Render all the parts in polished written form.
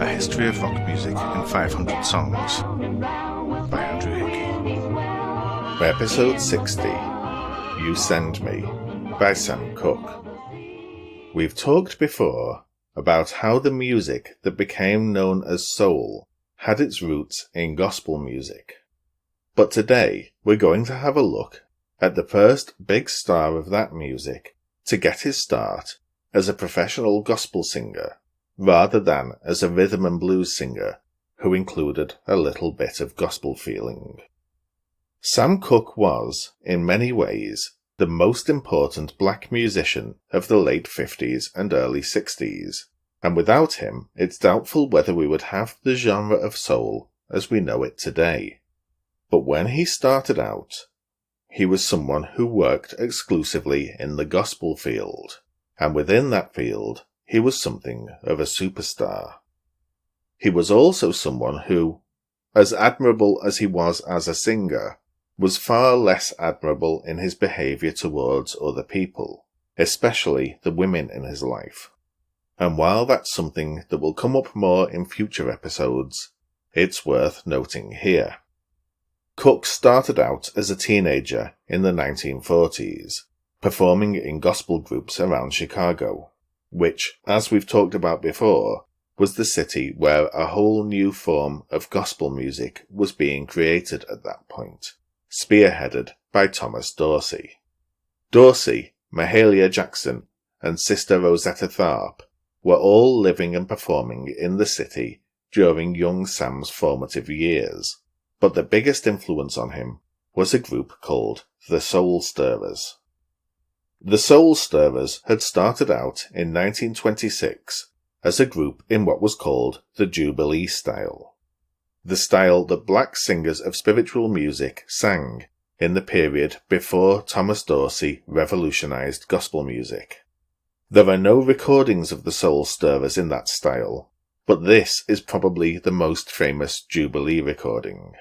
A History of Rock Music in 500 Songs by Andrew Hickey. Episode 60, You Send Me, by Sam Cooke. We've talked before about how the music that became known as soul had its roots in gospel music. But today we're going to have a look at the first big star of that music to get his start as a professional gospel singer, rather than as a rhythm and blues singer who included a little bit of gospel feeling. Sam Cooke was, in many ways, the most important black musician of the late 50s and early 60s, and without him it's doubtful whether we would have the genre of soul as we know it today. But when he started out, he was someone who worked exclusively in the gospel field, and within that field he was something of a superstar. He was also someone who, as admirable as he was as a singer, was far less admirable in his behaviour towards other people, especially the women in his life. And while that's something that will come up more in future episodes, it's worth noting here. Cooke started out as a teenager in the 1940s, performing in gospel groups around Chicago, which, as we've talked about before, was the city where a whole new form of gospel music was being created at that point, spearheaded by Thomas Dorsey. Dorsey, Mahalia Jackson, and Sister Rosetta Tharpe were all living and performing in the city during young Sam's formative years, but the biggest influence on him was a group called the Soul Stirrers. The Soul Stirrers had started out in 1926 as a group in what was called the Jubilee style, the style that black singers of spiritual music sang in the period before Thomas Dorsey revolutionized gospel music. There are no recordings of the Soul Stirrers in that style, but this is probably the most famous Jubilee recording.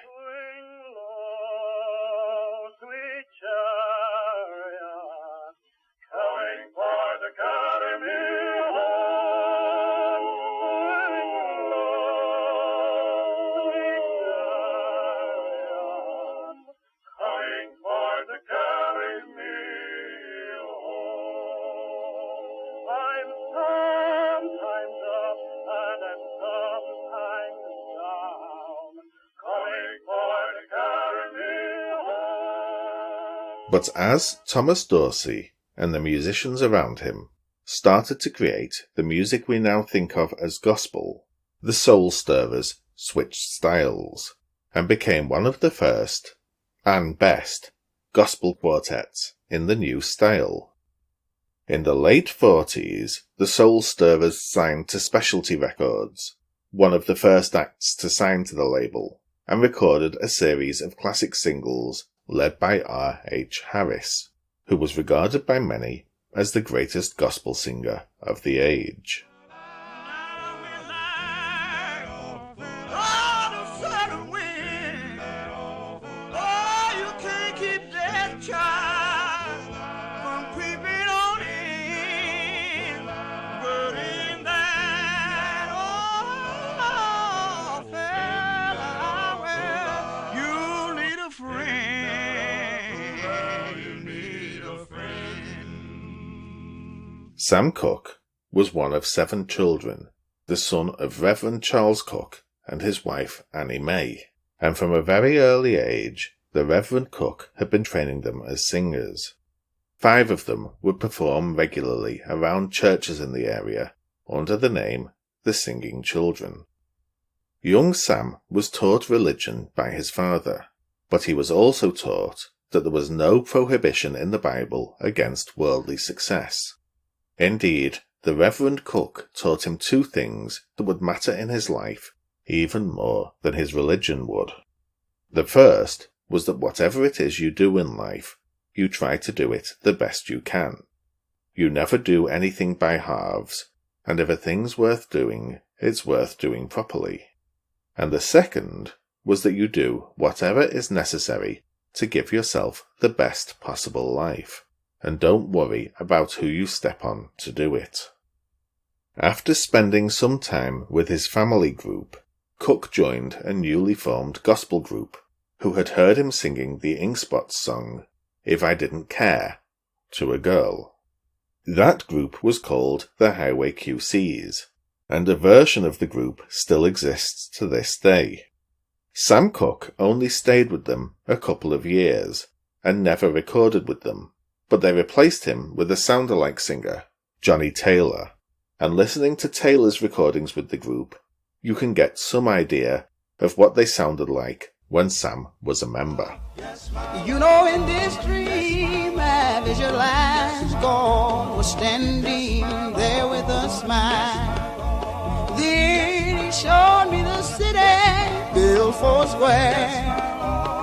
But as Thomas Dorsey and the musicians around him started to create the music we now think of as gospel, the Soul Stirrers switched styles and became one of the first, and best, gospel quartets in the new style. In the late 40s, the Soul Stirrers signed to Specialty Records, one of the first acts to sign to the label, and recorded a series of classic singles led by R.H. Harris, who was regarded by many as the greatest gospel singer of the age. Sam Cooke was one of 7 children, the son of Reverend Charles Cooke and his wife Annie Mae, and from a very early age the Reverend Cooke had been training them as singers. 5 of them would perform regularly around churches in the area under the name the Singing Children. Young Sam was taught religion by his father, but he was also taught that there was no prohibition in the Bible against worldly success. Indeed, the Reverend Cooke taught him 2 things that would matter in his life even more than his religion would. The first was that whatever it is you do in life, you try to do it the best you can. You never do anything by halves, and if a thing's worth doing, it's worth doing properly. And the second was that you do whatever is necessary to give yourself the best possible life, and don't worry about who you step on to do it. After spending some time with his family group, Cooke joined a newly formed gospel group who had heard him singing the Ink Spots song, If I Didn't Care, to a girl. That group was called the Highway QCs, and a version of the group still exists to this day. Sam Cooke only stayed with them a couple of years, and never recorded with them, but they replaced him with a sound-alike singer, Johnny Taylor, and listening to Taylor's recordings with the group, you can get some idea of what they sounded like when Sam was a member. You know, in this dream I visualized God was standing there with a smile. Then he showed me the city built for square.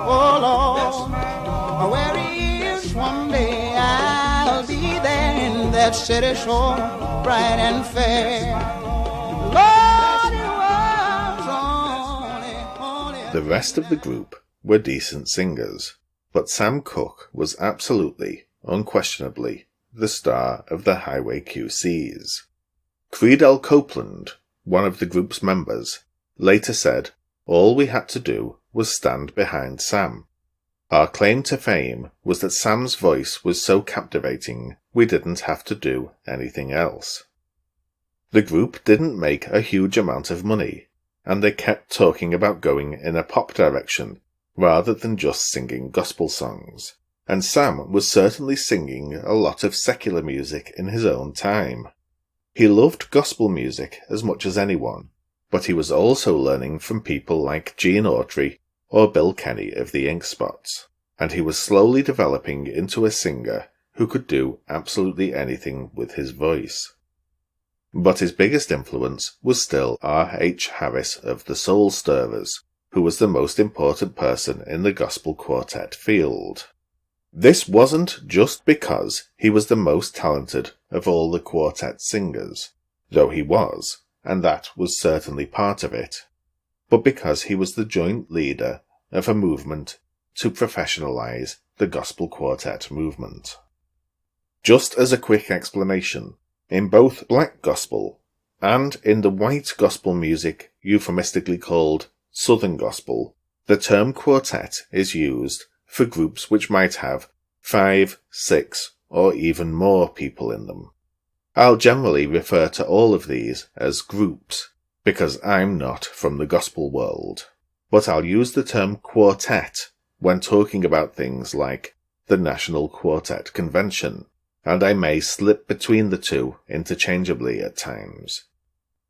Oh Lord, where he is one day I'll be there in that city so bright and fair. Lord, it was only The rest of the group were decent singers, but Sam Cooke was absolutely, unquestionably, the star of the Highway QCs. Creedell Copeland, one of the group's members, later said, all we had to do was stand behind Sam. Our claim to fame was that Sam's voice was so captivating we didn't have to do anything else. The group didn't make a huge amount of money, and they kept talking about going in a pop direction rather than just singing gospel songs, and Sam was certainly singing a lot of secular music in his own time. He loved gospel music as much as anyone, but he was also learning from people like Gene Autry or Bill Kenny of the Ink Spots, and he was slowly developing into a singer who could do absolutely anything with his voice. But his biggest influence was still R.H. Harris of the Soul Stirrers, who was the most important person in the gospel quartet field. This wasn't just because he was the most talented of all the quartet singers, though he was, and that was certainly part of it, but because he was the joint leader of a movement to professionalize the gospel quartet movement. Just as a quick explanation, in both black gospel and in the white gospel music euphemistically called Southern Gospel, the term quartet is used for groups which might have 5, 6, or even more people in them. I'll generally refer to all of these as groups, because I'm not from the gospel world, but I'll use the term quartet when talking about things like the National Quartet Convention, and I may slip between the two interchangeably at times.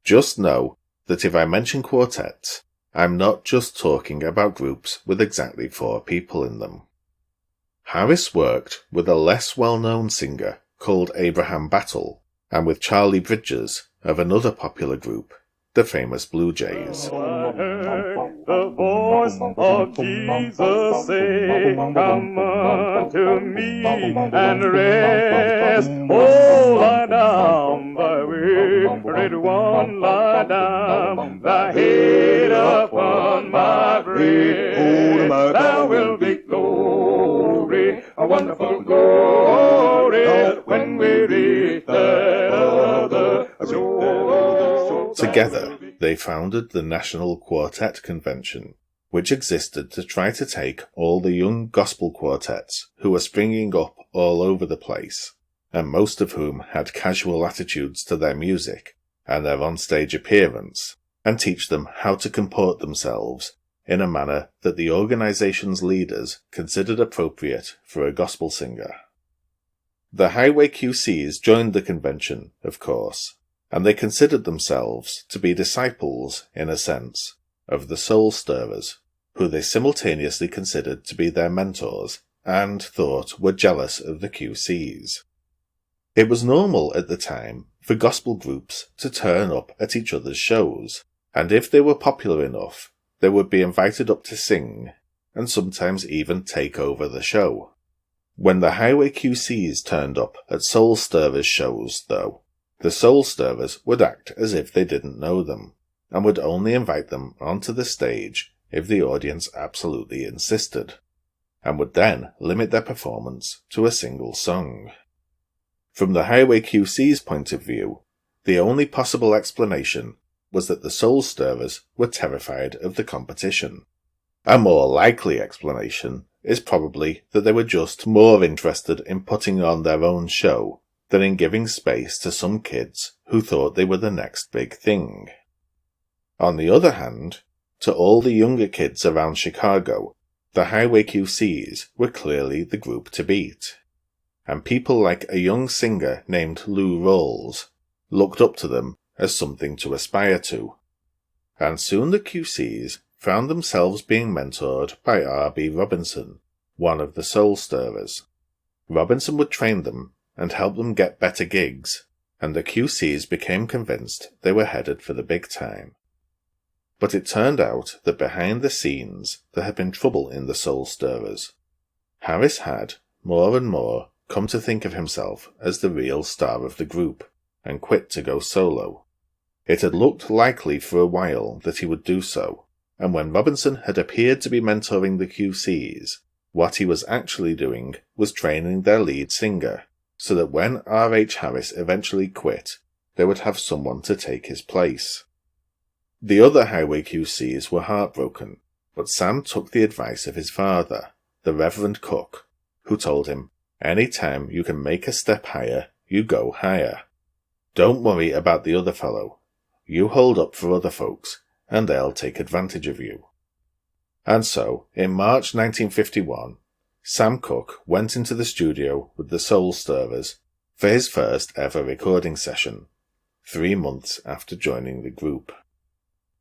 Just know that if I mention quartets, I'm not just talking about groups with exactly 4 people in them. Harris worked with a less well-known singer called Abraham Battle, and with Charlie Bridges of another popular group, the famous Blue Jays. I heard the voice of Jesus say, come unto me and rest. Oh, lie down, thy wearied one, lie down, thy head upon my breast. Thou wilt be glory, a wonderful glory, when we reach that other shore. Together, they founded the National Quartet Convention, which existed to try to take all the young gospel quartets who were springing up all over the place, and most of whom had casual attitudes to their music and their onstage appearance, and teach them how to comport themselves in a manner that the organization's leaders considered appropriate for a gospel singer. The Highway QCs joined the convention, of course, and they considered themselves to be disciples, in a sense, of the Soul Stirrers, who they simultaneously considered to be their mentors and thought were jealous of the QCs. It was normal at the time for gospel groups to turn up at each other's shows, and if they were popular enough, they would be invited up to sing, and sometimes even take over the show. When the Highway QCs turned up at Soul Stirrers shows, though, the Soul Stirrers would act as if they didn't know them, and would only invite them onto the stage if the audience absolutely insisted, and would then limit their performance to a single song. From the Highway QC's point of view, The only possible explanation was that the Soul Stirrers were terrified of the competition. A more likely explanation is probably that they were just more interested in putting on their own show than in giving space to some kids who thought they were the next big thing. On the other hand, to all the younger kids around Chicago, the Highway QCs were clearly the group to beat. And people like a young singer named Lou Rawls looked up to them as something to aspire to. And soon the QCs found themselves being mentored by R.B. Robinson, one of the Soul Stirrers. Robinson would train them and help them get better gigs, and the QCs became convinced they were headed for the big time. But it turned out that behind the scenes there had been trouble in the Soul Stirrers. Harris had, more and more, come to think of himself as the real star of the group, and quit to go solo. It had looked likely for a while that he would do so, and when Robinson had appeared to be mentoring the QCs, what he was actually doing was training their lead singer, so that when R.H. Harris eventually quit, they would have someone to take his place. The other Highway QCs were heartbroken, but Sam took the advice of his father, the Reverend Cooke, who told him, "Any time you can make a step higher, you go higher. Don't worry about the other fellow. You hold up for other folks, and they'll take advantage of you." And so, in March 1951, Sam Cooke went into the studio with the Soul Stirrers for his first ever recording session, 3 months after joining the group.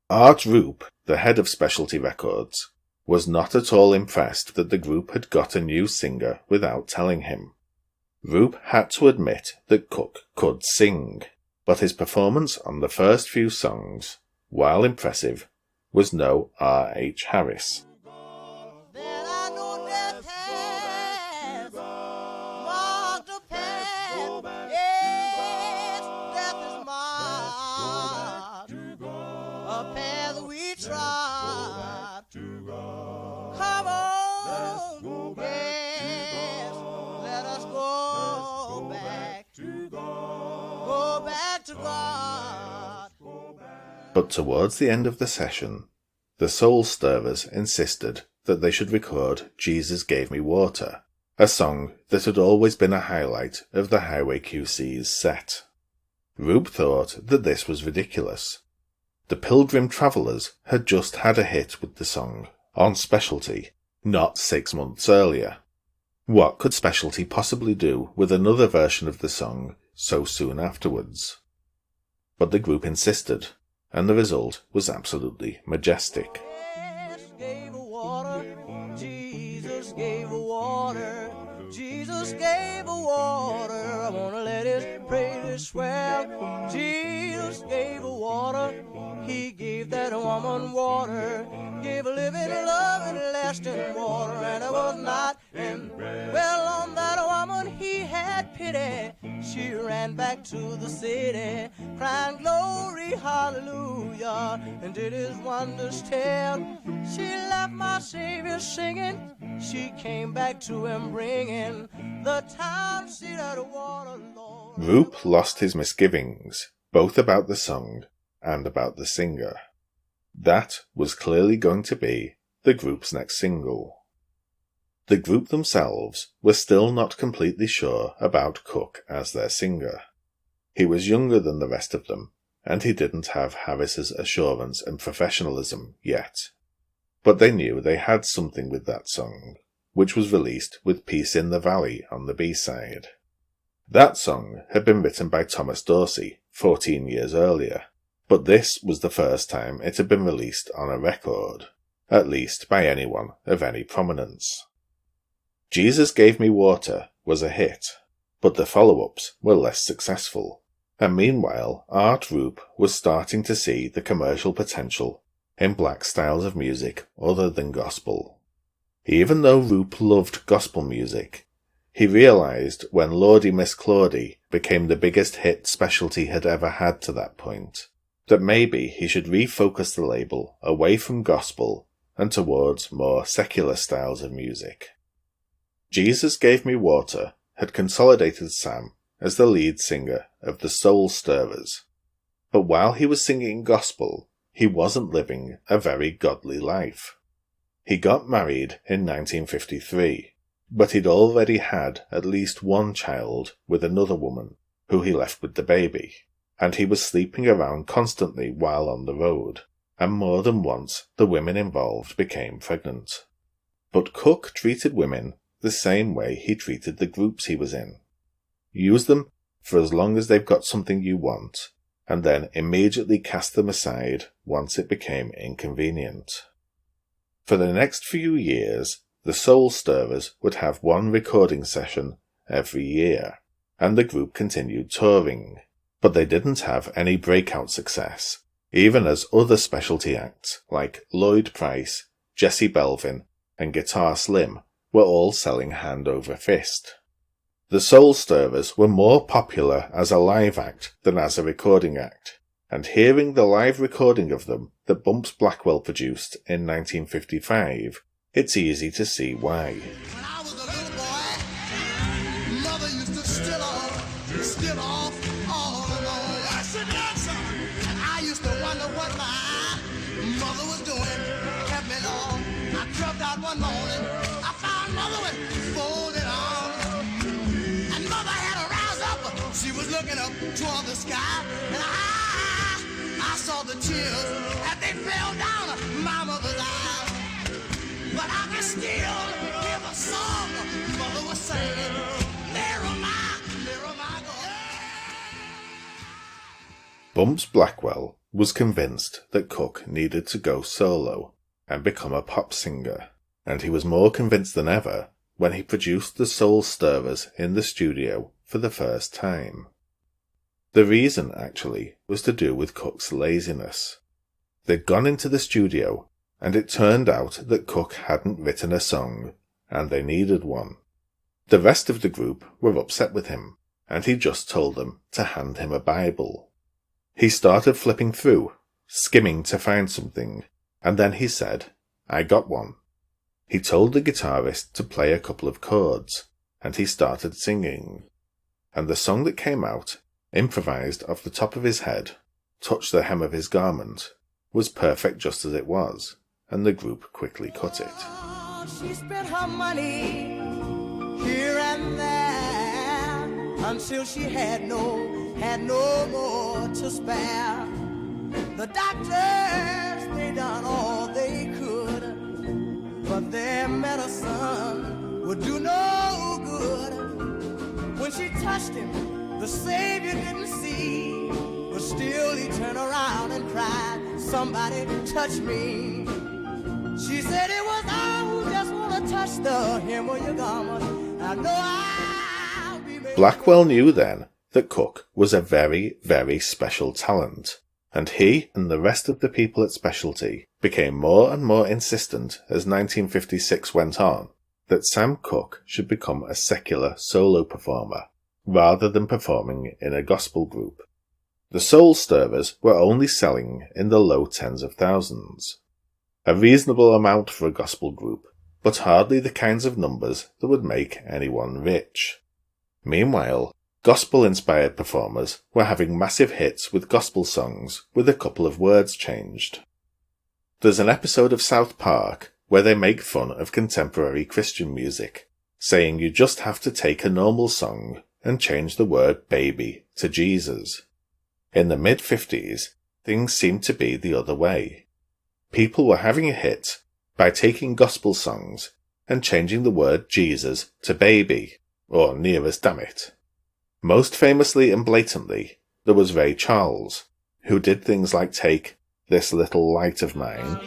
Art Roop, the head of Specialty Records, was not at all impressed that the group had got a new singer without telling him. Roop had to admit that Cooke could sing, but his performance on the first few songs, while impressive, was no R.H. Harris. But towards the end of the session, the Soul Stirrers insisted that they should record Jesus Gave Me Water, a song that had always been a highlight of the Highway QC's set. Roop thought that this was ridiculous. The Pilgrim Travellers had just had a hit with the song, on Specialty, not 6 months earlier. What could Specialty possibly do with another version of the song so soon afterwards? But the group insisted, and the result was absolutely majestic. Jesus gave a water, Jesus gave a water, I wanna let his praises swell. Jesus gave a water, he gave that woman water, gave a living, loving, lasting water, and it was not in. Well, on that woman he had pity, she ran back to the city, crying glory, hallelujah, and did his wonders tell. She left my Savior singing, she came back to him bringing the town seat of the water, Lord. Roop lost his misgivings, both about the song and about the singer. That was clearly going to be the group's next single. The group themselves were still not completely sure about Cooke as their singer. He was younger than the rest of them, and he didn't have Harris's assurance and professionalism yet. But they knew they had something with that song, which was released with Peace in the Valley on the B-side. That song had been written by Thomas Dorsey 14 years earlier, but this was the first time it had been released on a record, at least by anyone of any prominence. Jesus Gave Me Water was a hit, but the follow-ups were less successful, and meanwhile Art Roop was starting to see the commercial potential in black styles of music other than gospel. Even though Roop loved gospel music, he realised when Lordy Miss Claudie became the biggest hit Specialty had ever had to that point, that maybe he should refocus the label away from gospel and towards more secular styles of music. Jesus Gave Me Water had consolidated Sam as the lead singer of the Soul Stirrers, But while he was singing gospel, he wasn't living a very godly life. He got married in 1953, but he'd already had at least one child with another woman, who he left with the baby, and he was sleeping around constantly while on the road, and more than once the women involved became pregnant. But Cooke treated women the same way he treated the groups he was in. Use them for as long as they've got something you want, and then immediately cast them aside once it became inconvenient. For the next few years, the Soul Stirrers would have one recording session every year, and the group continued touring, but they didn't have any breakout success, even as other specialty acts like Lloyd Price, Jesse Belvin, and Guitar Slim were all selling hand over fist. The Soul Stirrers were more popular as a live act than as a recording act, and hearing the live recording of them that Bumps Blackwell produced in 1955, it's easy to see why. When I was a little boy, mother used to still off all alone. I said that song. And I used to wonder what my mother was doing, kept me long. I crept out one morning, I found mother with folded arms. And mother had her eyes up, she was looking up toward the sky. And I saw the tears as they fell down my mother's eyes. But I can still hear the song mother was singing. Nearer my God. Bumps Blackwell was convinced that Cooke needed to go solo and become a pop singer, and he was more convinced than ever when he produced the Soul Stirrers in the studio for the first time. The reason, actually, was to do with Cooke's laziness. They'd gone into the studio, and it turned out that Cooke hadn't written a song, and they needed one. The rest of the group were upset with him, and he just told them to hand him a Bible. He started flipping through, skimming to find something, and then he said, "I got one." He told the guitarist to play a couple of chords, and he started singing. And the song that came out, improvised off the top of his head, touched the hem of his garment, was perfect just as it was, and the group quickly cut it. She spent her money here and there until she had no more to spare. The doctors, they done all they could, but their medicine would do no good. When she touched him, the Savior didn't see, but still he turned around and cried, "Somebody touch me." She said it was I who just want to touch the hem of your garment. I know I'll be made. Blackwell knew then that Cooke was a very, very special talent, and he and the rest of the people at Specialty became more and more insistent as 1956 went on that Sam Cooke should become a secular solo performer, rather than performing in a gospel group. The Soul Stirrers were only selling in the low tens of thousands. A reasonable amount for a gospel group, but hardly the kinds of numbers that would make anyone rich. Meanwhile, gospel-inspired performers were having massive hits with gospel songs with a couple of words changed. There's an episode of South Park where they make fun of contemporary Christian music, saying you just have to take a normal song and change the word baby to Jesus. In the mid-50s, things seemed to be the other way. People were having a hit by taking gospel songs and changing the word Jesus to baby, or near as damn it. Most famously and blatantly, there was Ray Charles, who did things like take This Little Light of Mine,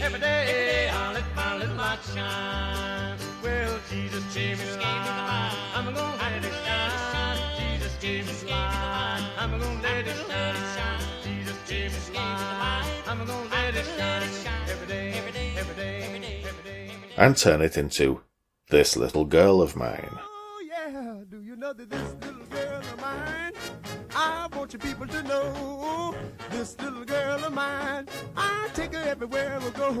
every day, I'll let my little light shine. Well, Jesus gave me life, I'm gonna let it shine. Jesus gave me life, I'm gonna let it shine. Jesus gave me life, I'm gonna let it shine. Every day, every day, every day. and turn it into This Little Girl of Mine. Oh yeah, do you know that this little girl of mine, I want want you people to know this little girl of mine. I take her everywhere I go.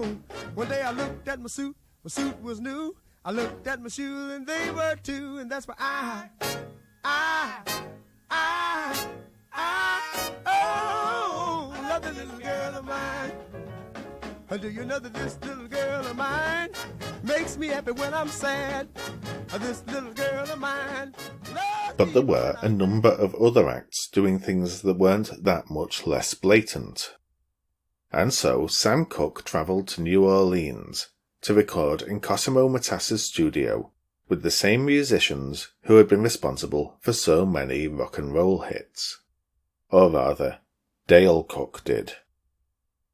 One day I looked at my suit was new. I looked at my shoes and they were too, and that's why oh, love the little girl of mine. Do you know that this little girl of mine makes me happy when I'm sad? This little girl of mine. But there were a number of other acts doing things that weren't that much less blatant. And so Sam Cooke travelled to New Orleans to record in Cosimo Matassa's studio with the same musicians who had been responsible for so many rock and roll hits. Or rather, Dale Cooke did.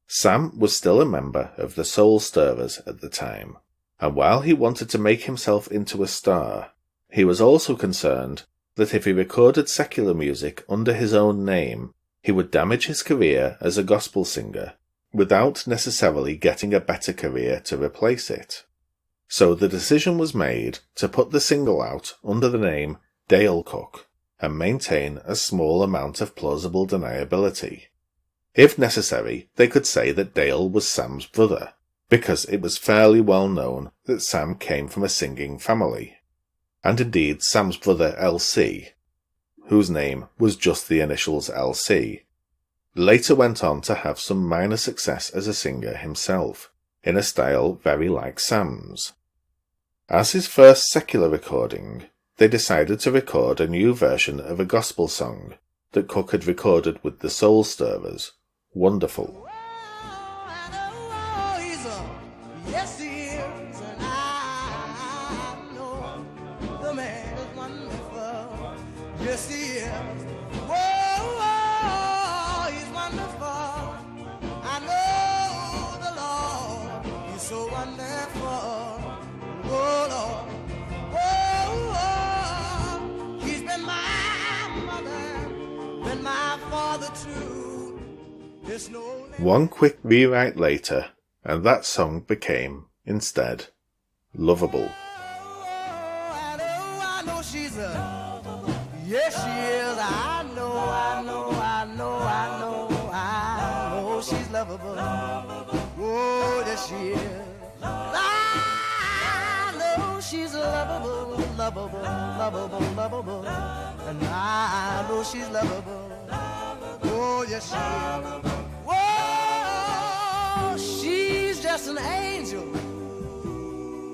Sam was still a member of the Soul Stirrers at the time, and while he wanted to make himself into a star, he was also concerned that if he recorded secular music under his own name, he would damage his career as a gospel singer without necessarily getting a better career to replace it. So the decision was made to put the single out under the name Dale Cooke and maintain a small amount of plausible deniability. If necessary, they could say that Dale was Sam's brother, because it was fairly well known that Sam came from a singing family. And indeed Sam's brother LC, whose name was just the initials LC, later went on to have some minor success as a singer himself, in a style very like Sam's. As his first secular recording, they decided to record a new version of a gospel song that Cooke had recorded with the Soul Stirrers, Wonderful. Yes, he is, and I know the man is wonderful. Yes, he is. Whoa, he's wonderful. I know the Lord, he's so wonderful. Oh, Lord. Whoa, he's been my mother, been my father too. There's no One quick rewrite later, and that song became, instead, Lovable. I know she's a, yes she is. I know she's lovable. Oh, yes she is. I know she's lovable, and I know she's lovable. Oh, yes she is. Whoa, she's just an angel.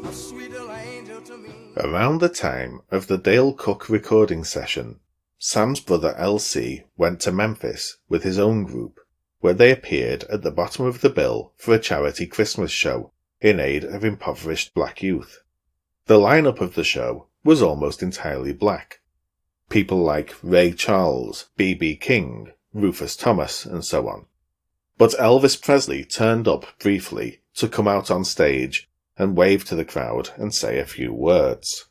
A sweet little angel to me. Around the time of the Dale Cooke recording session, Sam's brother LC went to Memphis with his own group, where they appeared at the bottom of the bill for a charity Christmas show in aid of impoverished black youth. The lineup of the show was almost entirely black. People like Ray Charles, B.B. King, Rufus Thomas, and so on. But Elvis Presley turned up briefly to come out on stage and wave to the crowd and say a few words.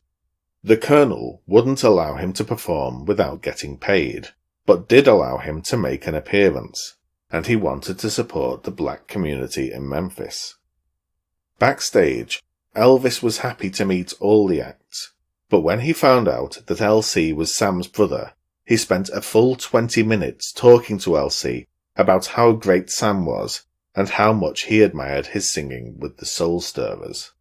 The Colonel wouldn't allow him to perform without getting paid, but did allow him to make an appearance, and he wanted to support the black community in Memphis. Backstage, Elvis was happy to meet all the acts, but when he found out that LC was Sam's brother, he spent a full 20 minutes talking to LC about how great Sam was and how much he admired his singing with the Soul Stirrers.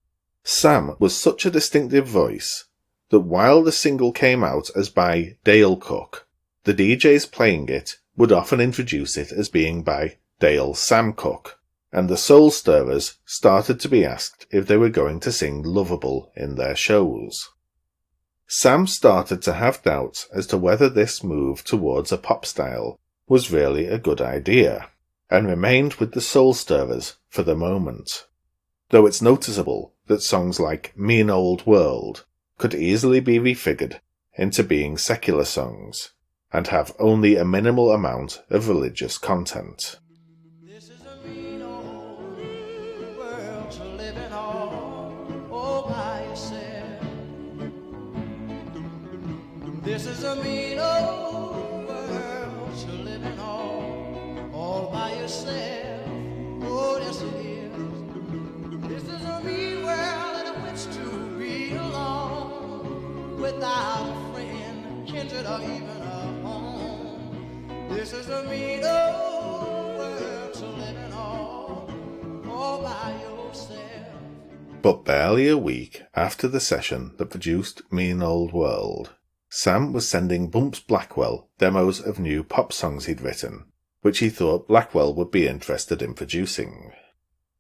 Sam was such a distinctive voice that while the single came out as by Dale Cooke, the DJs playing it would often introduce it as being by Dale Sam Cooke, and the Soul Stirrers started to be asked if they were going to sing Lovable in their shows. Sam started to have doubts as to whether this move towards a pop style was really a good idea, and remained with the Soul Stirrers for the moment. Though it's noticeable that songs like Mean Old World could easily be refigured into being secular songs, and have only a minimal amount of religious content. This is a mean old world to live in all by yourself. This is a mean old world to live in all by yourself. Oh, yes it is. This is a mean world in which to be alone, without a friend, kindred, or even a home. This But barely a week after the session that produced Mean Old World, Sam was sending Bumps Blackwell demos of new pop songs he'd written, which he thought Blackwell would be interested in producing.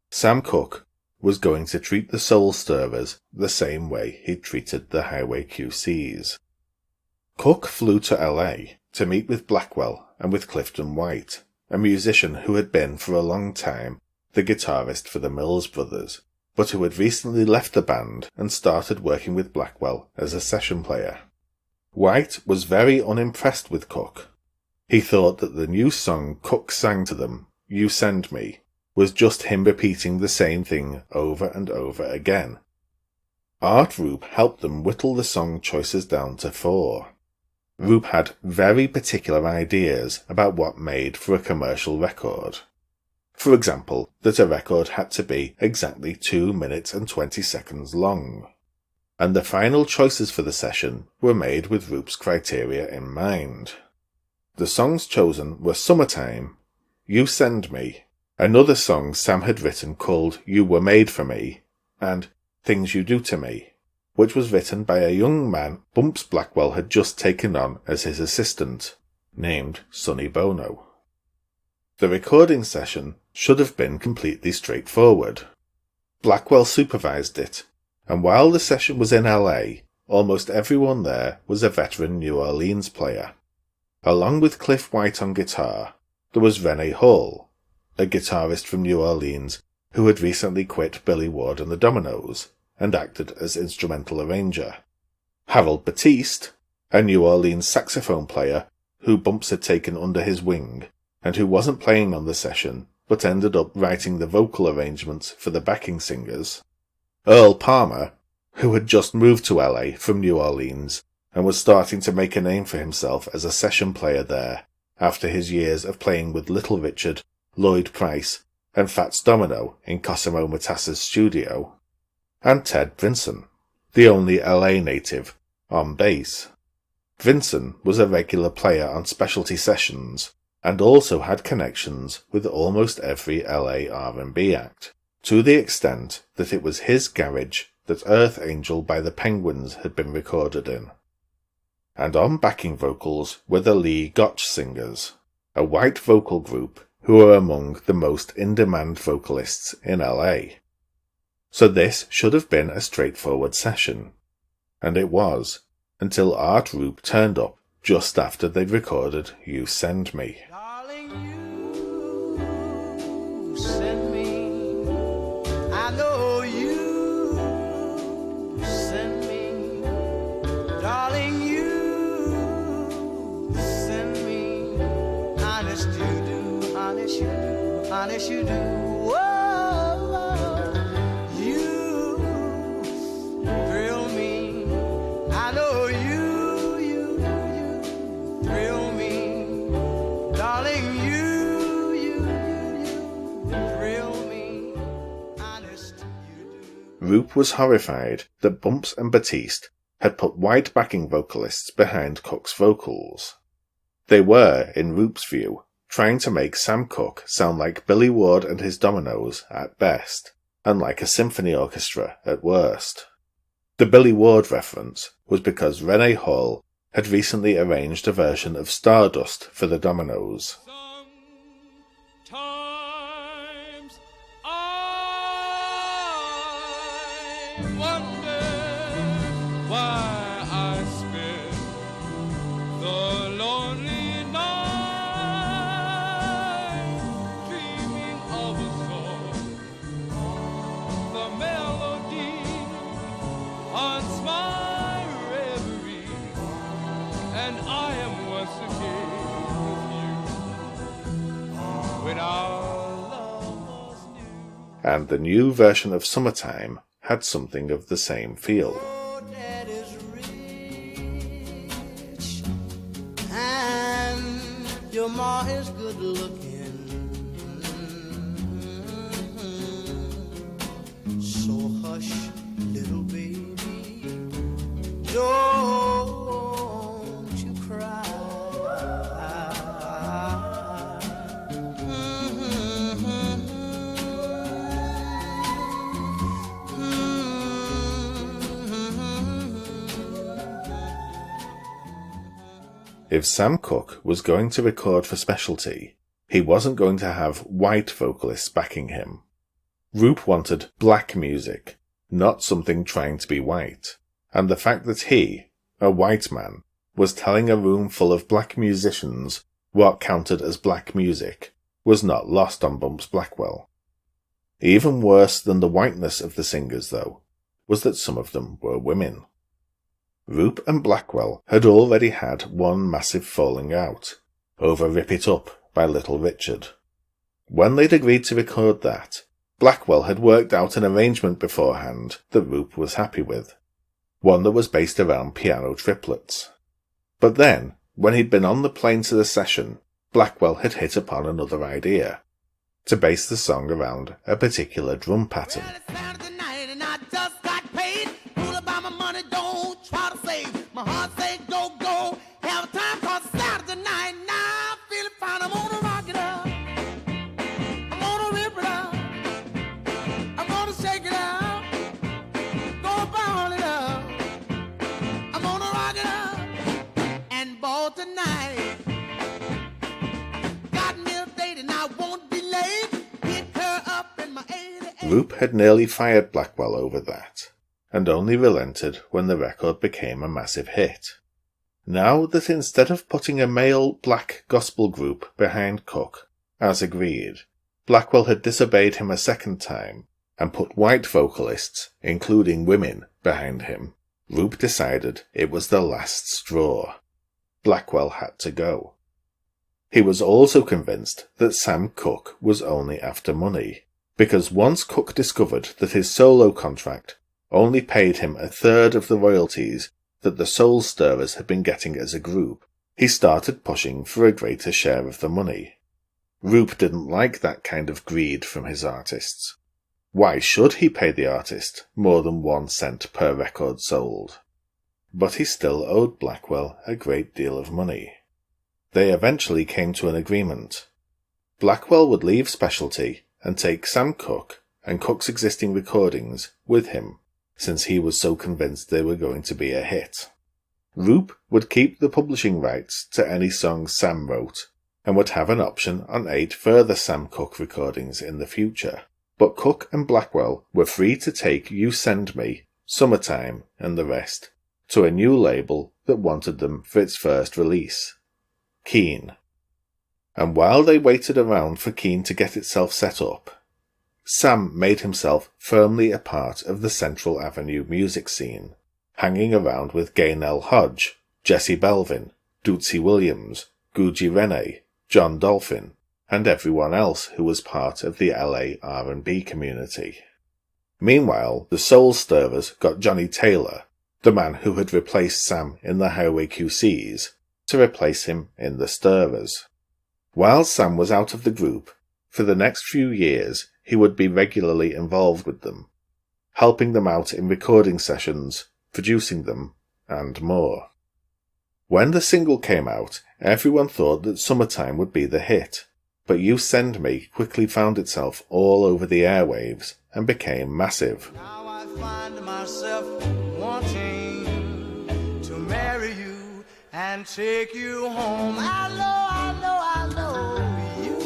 Sam Cooke was going to treat the Soul Stirrers the same way he'd treated the Highway QCs. Cooke flew to LA to meet with Blackwell and with Clifton White, a musician who had been for a long time the guitarist for the Mills Brothers, but who had recently left the band and started working with Blackwell as a session player. White was very unimpressed with Cooke. He thought that the new song Cooke sang to them, You Send Me, was just him repeating the same thing over and over again. Art Rupe helped them whittle the song choices down to 4. Rupe had very particular ideas about what made for a commercial record. For example, that a record had to be exactly 2 minutes and 20 seconds long. And the final choices for the session were made with Rupe's criteria in mind. The songs chosen were Summertime, You Send Me, another song Sam had written called You Were Made For Me, and Things You Do To Me, which was written by a young man Bumps Blackwell had just taken on as his assistant, named Sonny Bono. The recording session should have been completely straightforward. Blackwell supervised it, and while the session was in LA, almost everyone there was a veteran New Orleans player. Along with Cliff White on guitar, there was Rene Hall, a guitarist from New Orleans who had recently quit Billy Ward and the Dominoes and acted as instrumental arranger. Harold Batiste, a New Orleans saxophone player who Bumps had taken under his wing and who wasn't playing on the session but ended up writing the vocal arrangements for the backing singers. Earl Palmer, who had just moved to LA from New Orleans and was starting to make a name for himself as a session player there after his years of playing with Little Richard, Lloyd Price, and Fats Domino in Cosimo Matassa's studio, and Ted Brinson, the only LA native, on bass. Brinson was a regular player on specialty sessions, and also had connections with almost every LA R&B act, to the extent that it was his garage that Earth Angel by the Penguins had been recorded in. And on backing vocals were the Lee Gotch Singers, a white vocal group who were among the most in-demand vocalists in LA. So this should have been a straightforward session, and it was, until Art Rupe turned up just after they'd recorded You Send Me. Darling, you send me. I know you send me. Darling, you send me. Honest you do, honest you do, honest you do. Whoa, you thrill me. I know you thrill me. Darling, you thrill me. Honest you do. Rupe was horrified that Bumps and Batiste had put white backing vocalists behind Cooke's vocals. They were, in Rupe's view, trying to make Sam Cooke sound like Billy Ward and his Dominoes at best, and like a symphony orchestra at worst. The Billy Ward reference was because Rene Hall had recently arranged a version of Stardust for the Dominoes. Sometimes I wonder why I spend the lonely night dreaming of a song. The melody haunts my reverie, and I am once again with you when our love was new. And the new version of Summertime had something of the same feel. Oh, Dad is rich, and your ma is good looking. So hush, little baby, don't you cry. If Sam Cooke was going to record for Specialty, he wasn't going to have white vocalists backing him. Roop wanted black music, not something trying to be white, and the fact that he, a white man, was telling a room full of black musicians what counted as black music was not lost on Bumps Blackwell. Even worse than the whiteness of the singers, though, was that some of them were women. Roop and Blackwell had already had one massive falling out, over Rip It Up by Little Richard. When they'd agreed to record that, Blackwell had worked out an arrangement beforehand that Roop was happy with, one that was based around piano triplets. But then, when he'd been on the plane to the session, Blackwell had hit upon another idea, to base the song around a particular drum pattern. Roop had nearly fired Blackwell over that, and only relented when the record became a massive hit. Now that instead of putting a male black gospel group behind Cooke, as agreed, Blackwell had disobeyed him a second time and put white vocalists, including women, behind him, Roop decided it was the last straw. Blackwell had to go. He was also convinced that Sam Cooke was only after money, because once Cooke discovered that his solo contract only paid him a third of the royalties that the Soul Stirrers had been getting as a group, he started pushing for a greater share of the money. Roop didn't like that kind of greed from his artists. Why should he pay the artist more than 1 cent per record sold? But he still owed Blackwell a great deal of money. They eventually came to an agreement. Blackwell would leave Specialty and take Sam Cooke and Cooke's existing recordings with him, since he was so convinced they were going to be a hit. Roop would keep the publishing rights to any songs Sam wrote, and would have an option on 8 further Sam Cooke recordings in the future. But Cooke and Blackwell were free to take You Send Me, Summertime, and the rest to a new label that wanted them for its first release, Keen. And while they waited around for Keen to get itself set up, Sam made himself firmly a part of the Central Avenue music scene, hanging around with Gaynell Hodge, Jesse Belvin, Dootsy Williams, Guji Rene, John Dolphin, and everyone else who was part of the LA R&B community. Meanwhile, the Soul Stirrers got Johnny Taylor, the man who had replaced Sam in the Highway QCs, to replace him in the Stirrers. While Sam was out of the group, for the next few years he would be regularly involved with them, helping them out in recording sessions, producing them, and more. When the single came out, everyone thought that Summertime would be the hit, but You Send Me quickly found itself all over the airwaves and became massive. Now I find myself wanting to marry you and take you home. I know you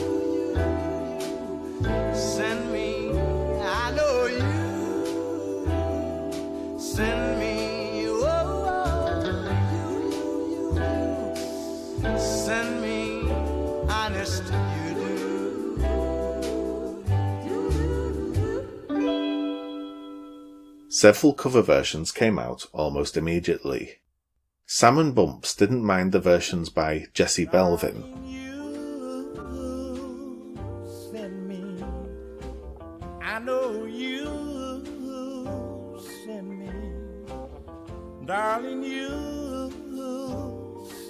send me. I know you send me. Oh, you send me. Honest, you do. Several cover versions came out almost immediately. Sam and Bumps didn't mind the versions by Jesse Belvin. You send me. I know you send me. Darling, you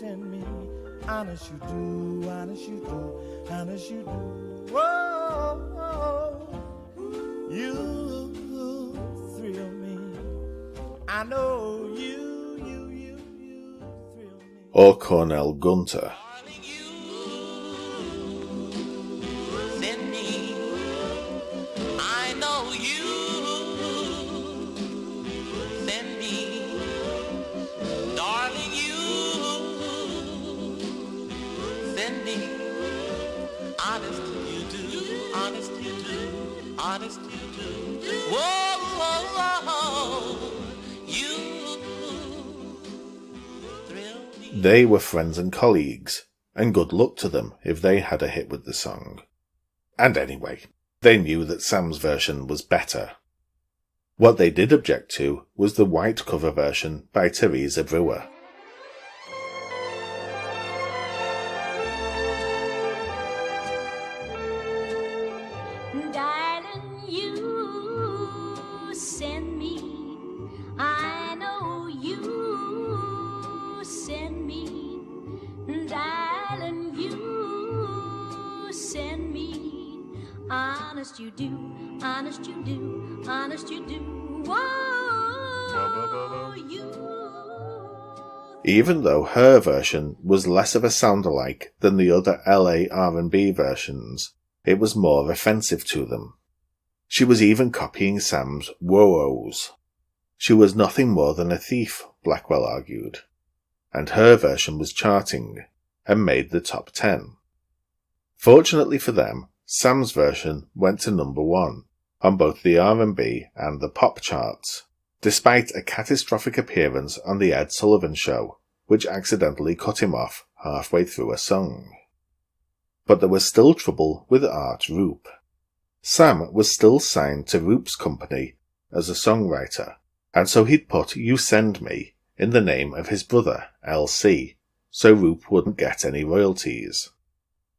send me. Honest you do, honest you do, honest you do. Whoa, you thrill me. I know you thrill me. Or Cornell Gunter. Send me. I know you. Send me. Darling, you honest you do. Whoa, whoa, whoa, you thrill me. They were friends and colleagues, and good luck to them if they had a hit with the song. And anyway, they knew that Sam's version was better. What they did object to was the white cover version by Teresa Brewer. Darling, you send me, I know you send me, darling, you send me, honest you do, honest you do, honest you do, whoa, you. Even though her version was less of a sound-alike than the other LA R&B versions, it was more offensive to them. She was even copying Sam's whoa-ohs. She was nothing more than a thief, Blackwell argued, and her version was charting, and made the top 10. Fortunately for them, Sam's version went to number 1 on both the R&B and the pop charts, despite a catastrophic appearance on the Ed Sullivan Show, which accidentally cut him off halfway through a song. But there was still trouble with Art Roop. Sam was still signed to Roop's company as a songwriter, and so he'd put You Send Me in the name of his brother, LC, so Roop wouldn't get any royalties.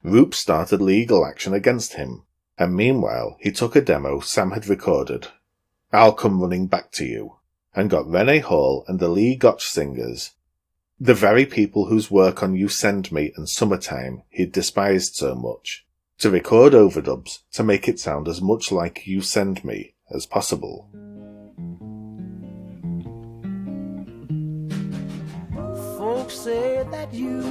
Roop started legal action against him, and meanwhile he took a demo Sam had recorded, I'll Come Running Back to You, and got Renee Hall and the Lee Gotch singers, the very people whose work on You Send Me and Summertime he'd despised so much, to record overdubs to make it sound as much like You Send Me as possible. Folks say that you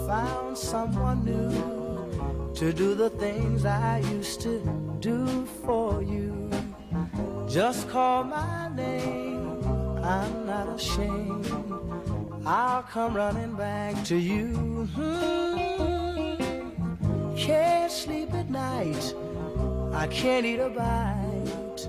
found someone new to do the things I used to do for you. Just call my name, I'm not ashamed. I'll come running back to you. Can't sleep at night, I can't eat a bite.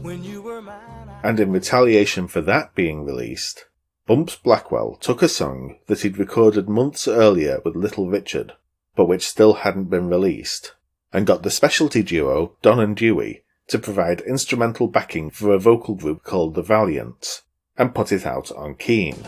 When you were mine. And in retaliation for that being released, Bumps Blackwell took a song that he'd recorded months earlier with Little Richard, but which still hadn't been released, and got the specialty duo Don and Dewey to provide instrumental backing for a vocal group called The Valiants, and put it out on Keen.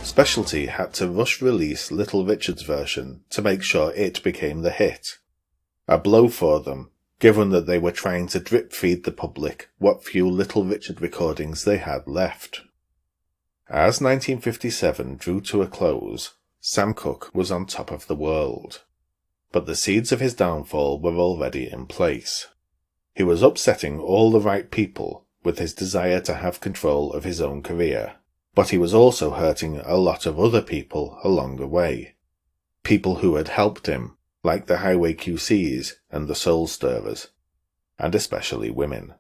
Specialty had to rush release Little Richard's version to make sure it became the hit. A blow for them, given that they were trying to drip feed the public what few Little Richard recordings they had left. As 1957 drew to a close, Sam Cooke was on top of the world. But the seeds of his downfall were already in place. He was upsetting all the right people with his desire to have control of his own career. But he was also hurting a lot of other people along the way. People who had helped him, like the Highway QCs and the Soul Stirrers, and especially women.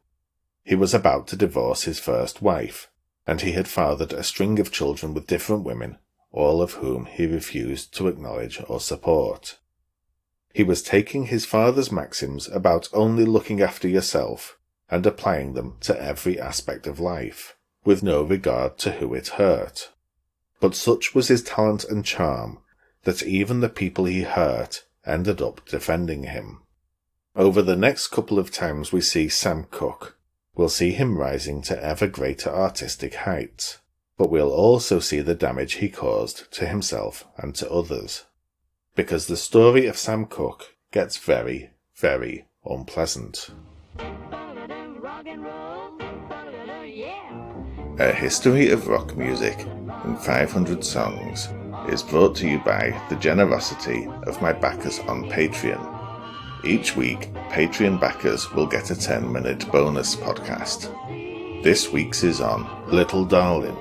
He was about to divorce his first wife, and he had fathered a string of children with different women, all of whom he refused to acknowledge or support. He was taking his father's maxims about only looking after yourself and applying them to every aspect of life, with no regard to who it hurt. But such was his talent and charm that even the people he hurt ended up defending him. Over the next couple of times we see Sam Cooke, we'll see him rising to ever greater artistic heights, but we'll also see the damage he caused to himself and to others. Because the story of Sam Cooke gets very, very unpleasant. A History of Rock Music in 500 Songs is brought to you by the generosity of my backers on Patreon. Each week, Patreon backers will get a 10-minute bonus podcast. This week's is on Little Darling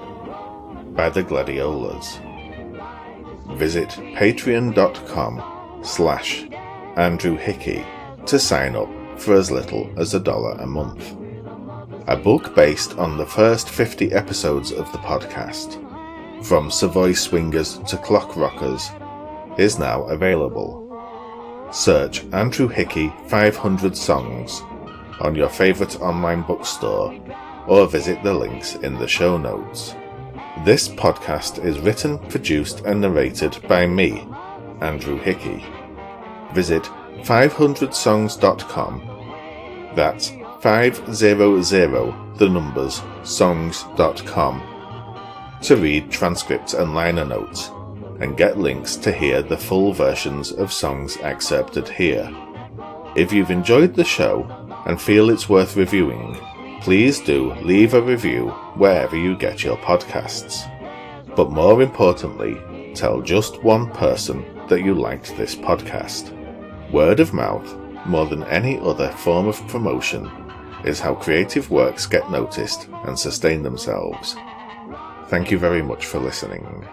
by the Gladiolas. Visit patreon.com/Andrew Hickey to sign up for as little as $1 a month. A book based on the first 50 episodes of the podcast, From Savoy Swingers to Clock Rockers, is now available. Search Andrew Hickey 500 Songs on your favourite online bookstore or visit the links in the show notes. This podcast is written, produced and narrated by me, Andrew Hickey. Visit 500songs.com, that's 500 the numbers songs.com, to read transcripts and liner notes and get links to hear the full versions of songs excerpted here. If you've enjoyed the show and feel it's worth reviewing, please do leave a review wherever you get your podcasts. But more importantly, tell just one person that you liked this podcast. Word of mouth, more than any other form of promotion, is how creative works get noticed and sustain themselves. Thank you very much for listening.